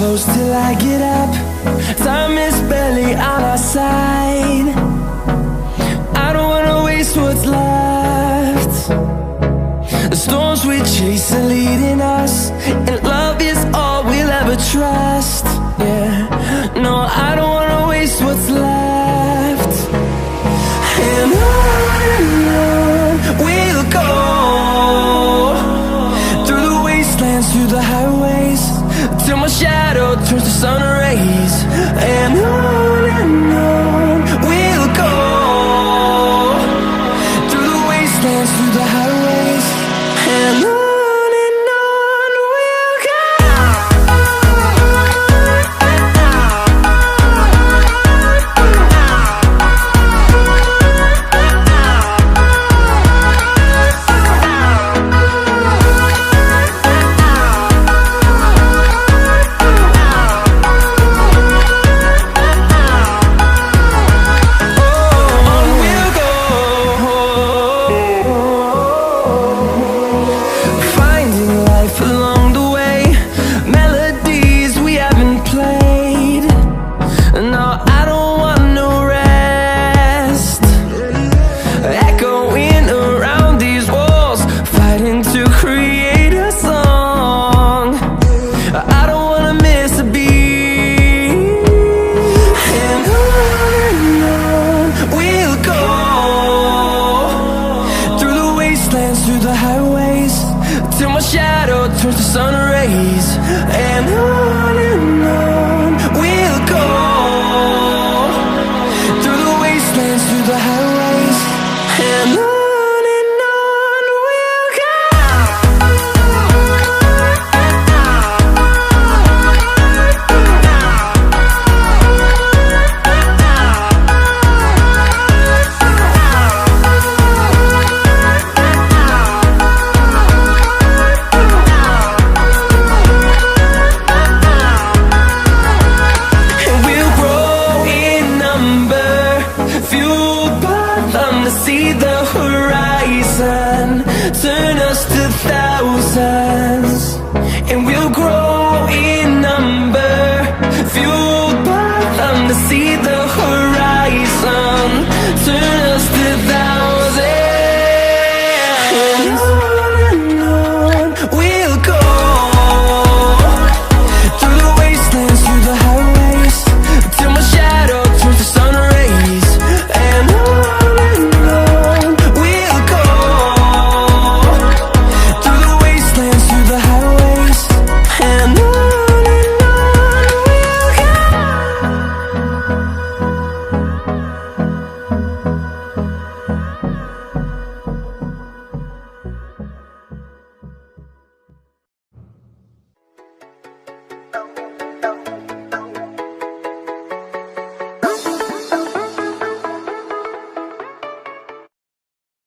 Close till I get up. Time is barely on our side. I don't wanna waste what's left. The storms we chase are leading us, and love is all we'll ever trust. Yeah, no, I don't wanna waste what's left. And on we'll go, through the wastelands, through the highways, till my shadow turns to sun rays. And on we'll go, through the wastelands, through the highways, and on we'll go. Through the highways, till my shadow turns to sun rays. And on we'll go, through the wastelands, through the highways, and on we'll go. See the horizon, turn us to thousands.